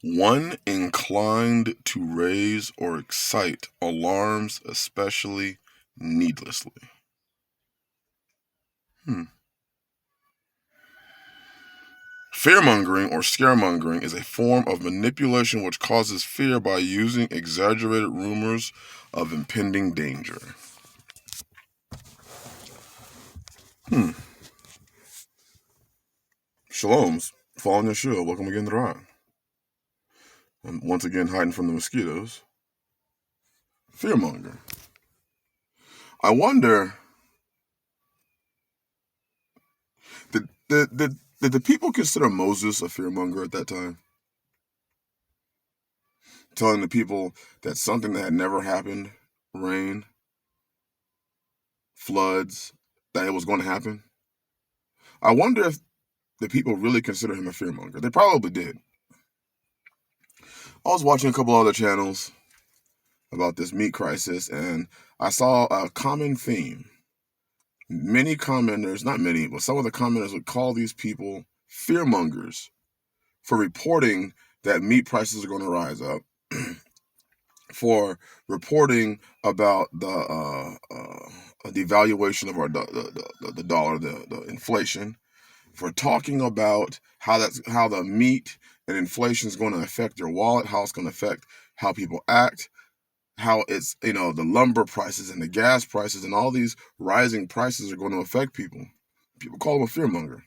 One inclined to raise or excite alarms, especially needlessly. Fearmongering or scaremongering is a form of manipulation which causes fear by using exaggerated rumors of impending danger. Shalom's following your show. Welcome again to the ride. And once again, hiding from the mosquitoes. Fearmonger. I wonder, did the people consider Moses a fearmonger at that time? Telling the people that something that had never happened, rain, floods, that it was going to happen? I wonder if the people really consider him a fearmonger. They probably did. I was watching a couple other channels about this meat crisis, and I saw a common theme. Many commenters, not many, but some of the commenters would call these people fearmongers for reporting that meat prices are going to rise up, for reporting about the devaluation of our the dollar, the inflation, for talking about how the meat and inflation is going to affect your wallet, how it's going to affect how people act, how it's, the lumber prices and the gas prices and all these rising prices are going to affect people. People call him a fearmonger.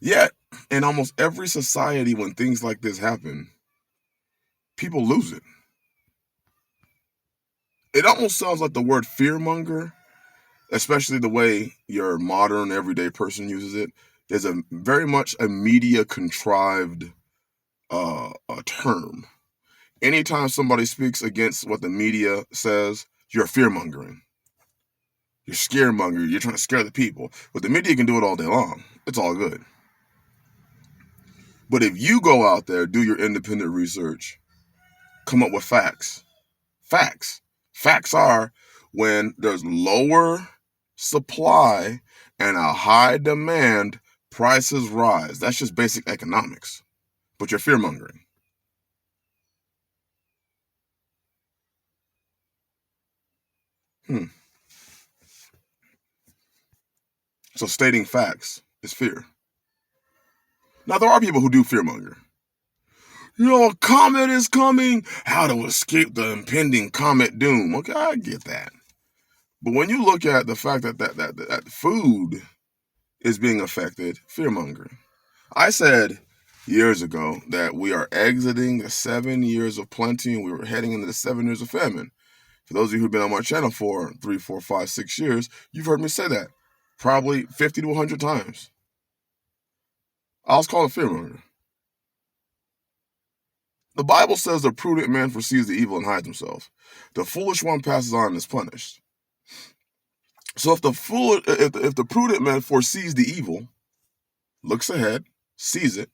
Yet, in almost every society, when things like this happen, people lose it. It almost sounds like the word fearmonger, especially the way your modern everyday person uses it, is a very much a media contrived a term. Anytime somebody speaks against what the media says, you're fearmongering. You're scaremongering. You're trying to scare the people. But the media can do it all day long. It's all good. But if you go out there, do your independent research, come up with facts. Facts are when there's lower supply and a high demand, prices rise. That's just basic economics. But you're fearmongering. So stating facts is fear. Now, there are people who do fearmonger. A comet is coming. How to escape the impending comet doom. Okay, I get that. But when you look at the fact that food is being affected, fearmongering. I said years ago that we are exiting the 7 years of plenty and we were heading into the 7 years of famine. For those of you who've been on my channel for 3, 4, 5, 6 years, you've heard me say that probably 50 to 100 times. I was called a fearmonger. The Bible says the prudent man foresees the evil and hides himself. The foolish one passes on and is punished. So if the prudent man foresees the evil, looks ahead, sees it,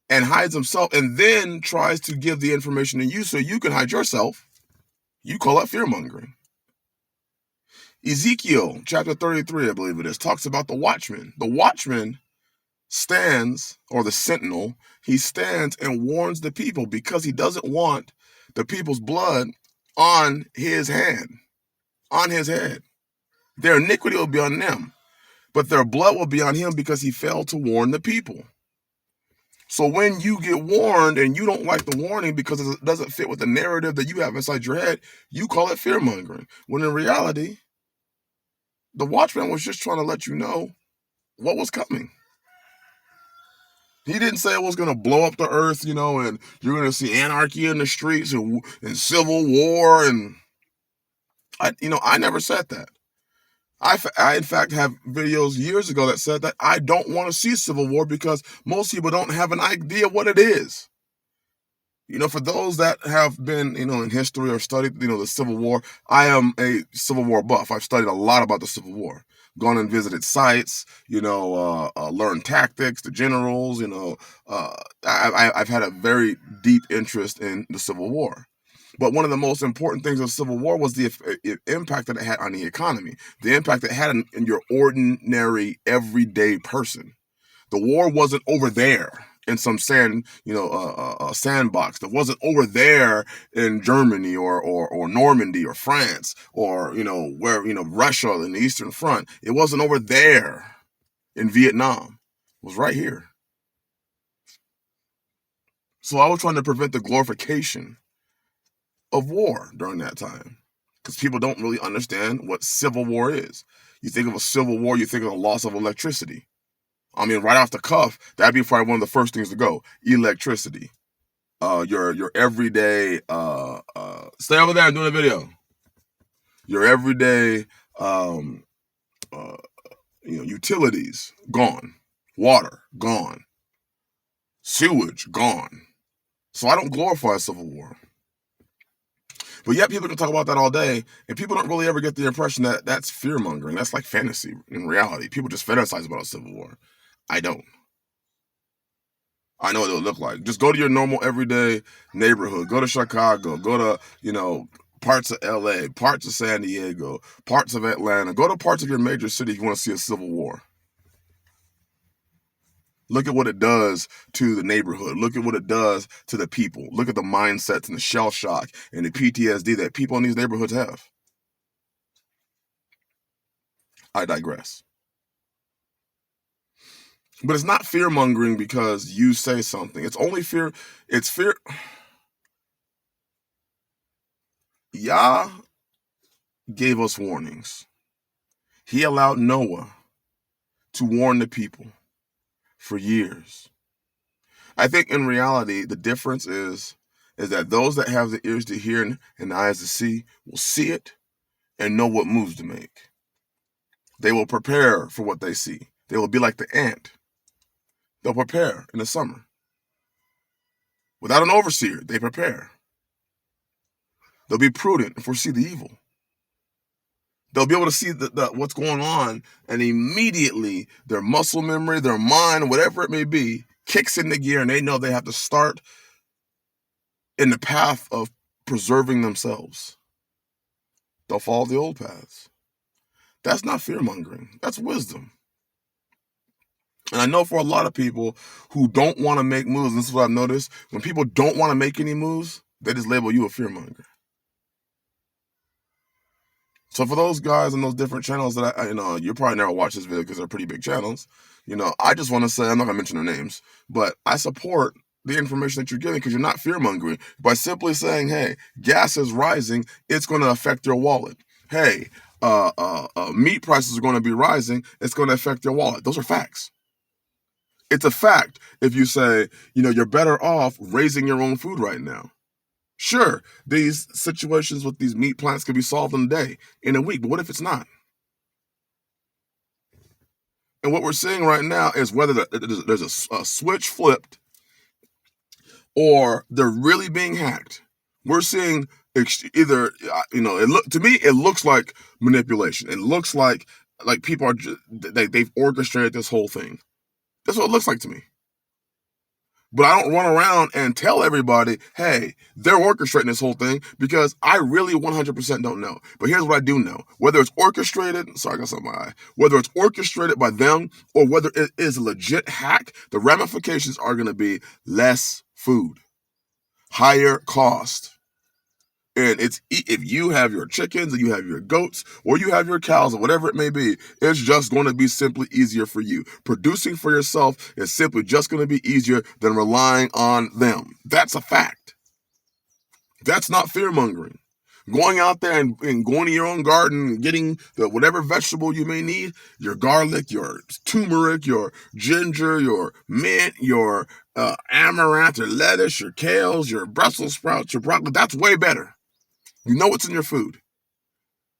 and hides himself, and then tries to give the information to you so you can hide yourself, you call that fearmongering. Ezekiel chapter 33, I believe it is, talks about the watchman. The watchman stands, or the sentinel, he stands and warns the people because he doesn't want the people's blood on his hand, on his head. Their iniquity will be on them, but their blood will be on him because he failed to warn the people. So when you get warned and you don't like the warning because it doesn't fit with the narrative that you have inside your head, you call it fearmongering. When in reality, the watchman was just trying to let you know what was coming. He didn't say it was going to blow up the earth, and you're going to see anarchy in the streets and civil war. And I never said that. I in fact have videos years ago that said that I don't want to see civil war because most people don't have an idea what it is. For those that have been, in history or studied, the Civil War, I am a Civil War buff. I've studied a lot about the Civil War. Gone and visited sites, learned tactics, the generals, I've had a very deep interest in the Civil War. But one of the most important things of the Civil War was the impact that it had on the economy, the impact it had in your ordinary, everyday person. The war wasn't over there. in some sandbox that wasn't over there in Germany or Normandy or France or where Russia in the Eastern Front. It wasn't over there in Vietnam. It was right here. So I was trying to prevent the glorification of war during that time, because people don't really understand what civil war is. You think of a civil war, you think of the loss of electricity. I mean, right off the cuff, that'd be probably one of the first things to go. Electricity. Your everyday stay over there, I'm doing a video. Your everyday utilities gone, water gone, sewage gone. So I don't glorify civil war. But yet people can talk about that all day, and people don't really ever get the impression that that's fear mongering. That's like fantasy in reality. People just fantasize about a civil war. I don't. I know what it would look like. Just go to your normal everyday neighborhood. Go to Chicago. Go to, parts of LA, parts of San Diego, parts of Atlanta. Go to parts of your major city if you want to see a civil war. Look at what it does to the neighborhood. Look at what it does to the people. Look at the mindsets and the shell shock and the PTSD that people in these neighborhoods have. I digress. But it's not fear mongering because you say something. It's only fear. It's fear. Yah gave us warnings. He allowed Noah to warn the people for years. I think in reality, the difference is that those that have the ears to hear and the eyes to see will see it and know what moves to make. They will prepare for what they see. They will be like the ant. They'll prepare in the summer. Without an overseer, they prepare. They'll be prudent and foresee the evil. They'll be able to see what's going on, and immediately their muscle memory, their mind, whatever it may be, kicks into gear, and they know they have to start in the path of preserving themselves. They'll follow the old paths. That's not fear-mongering. That's wisdom. And I know for a lot of people who don't want to make moves, this is what I've noticed, when people don't want to make any moves, they just label you a fear-monger. So for those guys on those different channels that you probably never watch this video because they're pretty big channels. I just want to say, I'm not going to mention their names, but I support the information that you're getting because you're not fear-mongering. By simply saying, hey, gas is rising, it's going to affect your wallet. Hey, meat prices are going to be rising, it's going to affect your wallet. Those are facts. It's a fact if you say, you're better off raising your own food right now. Sure, these situations with these meat plants can be solved in a day, in a week, but what if it's not? And what we're seeing right now is whether there's a switch flipped or they're really being hacked. We're seeing either, to me, it looks like manipulation. It looks like people are they've orchestrated this whole thing. That's what it looks like to me. But I don't run around and tell everybody, hey, they're orchestrating this whole thing, because I really 100% don't know. But here's what I do know. Whether it's orchestrated, sorry, I got something in my eye. Whether it's orchestrated by them or whether it is a legit hack, the ramifications are going to be less food, higher cost. And it's if you have your chickens or you have your goats or you have your cows or whatever it may be, it's just going to be simply easier for you. Producing for yourself is simply just going to be easier than relying on them. That's a fact. That's not fear-mongering. Going out there and going to your own garden and getting whatever vegetable you may need, your garlic, your turmeric, your ginger, your mint, your amaranth, your lettuce, your kales, your Brussels sprouts, your broccoli, that's way better. You know what's in your food.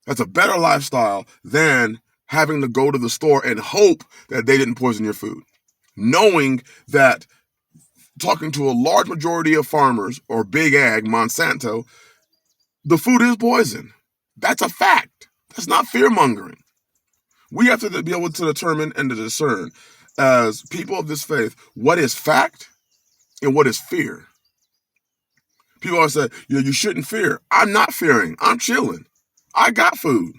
That's a better lifestyle than having to go to the store and hope that they didn't poison your food. Knowing that, talking to a large majority of farmers or big ag, Monsanto, the food is poison. That's a fact. That's not fear-mongering. We have to be able to determine and to discern, as people of this faith, what is fact and what is fear. People always say, you shouldn't fear. I'm not fearing. I'm chilling. I got food.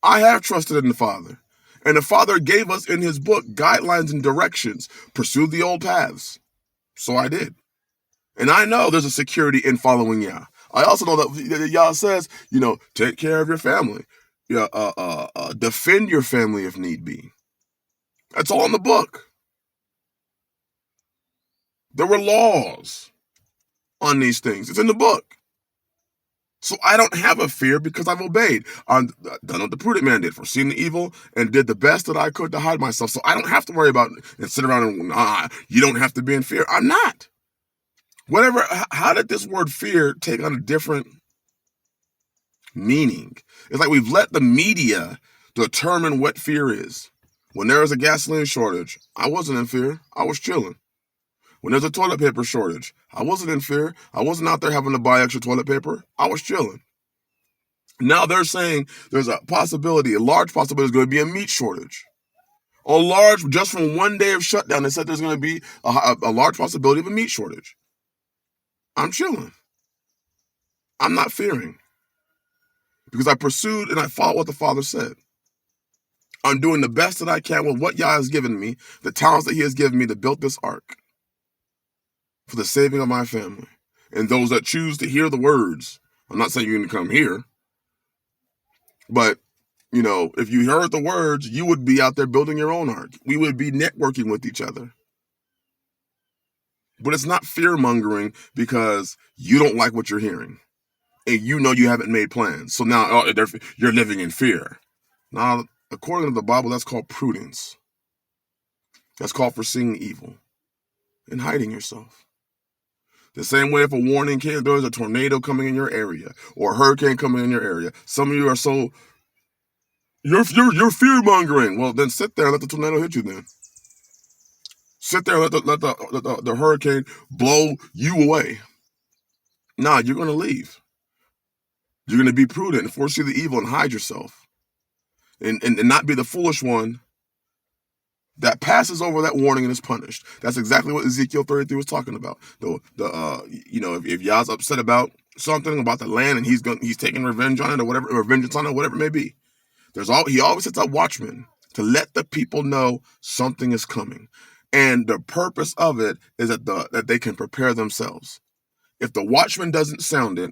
I have trusted in the Father. And the Father gave us in his book guidelines and directions. Pursue the old paths. So I did. And I know there's a security in following Yah. I also know that Yah says, take care of your family. Yeah, defend your family if need be. That's all in the book. There were laws on these things. It's in the book. So I don't have a fear because I've obeyed. I've done what the prudent man did, foreseen the evil, and did the best that I could to hide myself. So I don't have to worry about and sit around and, you don't have to be in fear. I'm not. Whatever. How did this word fear take on a different meaning? It's like we've let the media determine what fear is. When there was a gasoline shortage, I wasn't in fear. I was chilling. When there's a toilet paper shortage, I wasn't in fear. I wasn't out there having to buy extra toilet paper. I was chilling. Now they're saying there's a large possibility, there's going to be a meat shortage. Just from one day of shutdown, they said there's going to be a large possibility of a meat shortage. I'm chilling. I'm not fearing. Because I pursued and I followed what the Father said. I'm doing the best that I can with what Yah has given me, the talents that He has given me to build this ark for the saving of my family. And those that choose to hear the words, I'm not saying you're going to come here, but if you heard the words, you would be out there building your own ark. We would be networking with each other. But it's not fear-mongering because you don't like what you're hearing. And you haven't made plans. So now you're living in fear. Now, according to the Bible, that's called prudence. That's called foreseeing evil and hiding yourself. The same way if a warning came, there's a tornado coming in your area or a hurricane coming in your area. Some of you are so... You're fear-mongering. Well, then sit there and let the tornado hit you then. Sit there and let the hurricane blow you away. Nah, you're going to leave. You're going to be prudent and foresee the evil and hide yourself. And not be the foolish one that passes over that warning and is punished. That's exactly what Ezekiel 33 was talking about. If Yah's upset about something about the land and he's taking revenge on it or whatever, or vengeance on it, whatever it may be. He always sets up watchmen to let the people know something is coming. And the purpose of it is that they can prepare themselves. If the watchman doesn't sound it,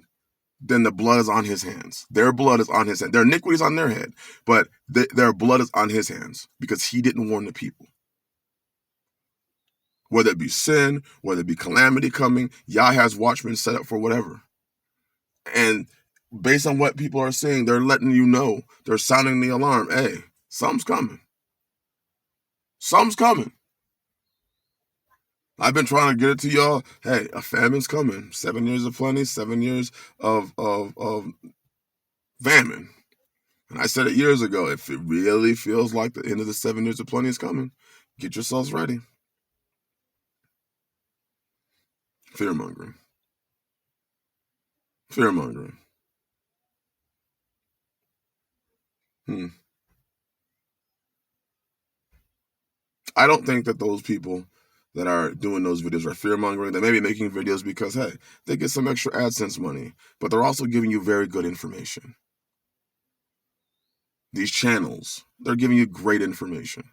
then the blood is on his hands. Their blood is on his hands. Their iniquity is on their head, but their blood is on his hands because he didn't warn the people. Whether it be sin, whether it be calamity coming, Yah has watchmen set up for whatever. And based on what people are saying, they're letting you know. They're sounding the alarm. Hey, something's coming. Something's coming. I've been trying to get it to y'all. Hey, a famine's coming. 7 years of plenty, 7 years of famine. And I said it years ago. If it really feels like the end of the 7 years of plenty is coming, get yourselves ready. Fear-mongering. Fear-mongering. I don't think that those people that are doing those videos are fear-mongering. They may be making videos because, hey, they get some extra AdSense money, but they're also giving you very good information. These channels, they're giving you great information.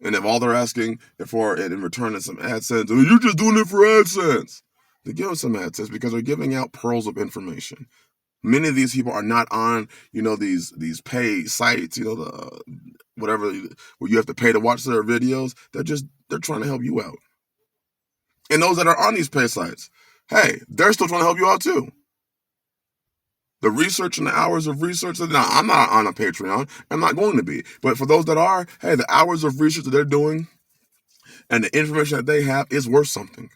And if all they're asking for in return is some AdSense, you're just doing it for AdSense. They give them some AdSense because they're giving out pearls of information. Many of these people are not on, these pay sites, the whatever, where you have to pay to watch their videos. They're trying to help you out. And those that are on these pay sites, hey, they're still trying to help you out too. The research and the hours of research, now I'm not on a Patreon, I'm not going to be. But for those that are, hey, the hours of research that they're doing and the information that they have is worth something.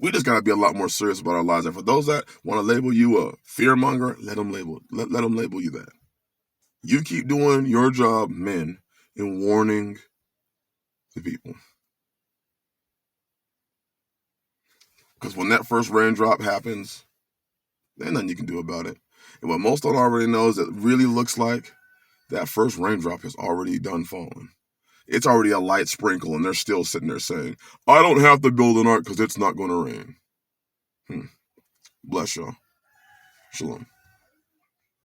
We just got to be a lot more serious about our lives. And for those that want to label you a fearmonger, let them label you that. You keep doing your job, men, in warning the people. Because when that first raindrop happens, there's nothing you can do about it. And what most don't already know is it really looks like that first raindrop has already done fallen. It's already a light sprinkle, and they're still sitting there saying, I don't have to build an ark because it's not going to rain. Bless y'all. Shalom.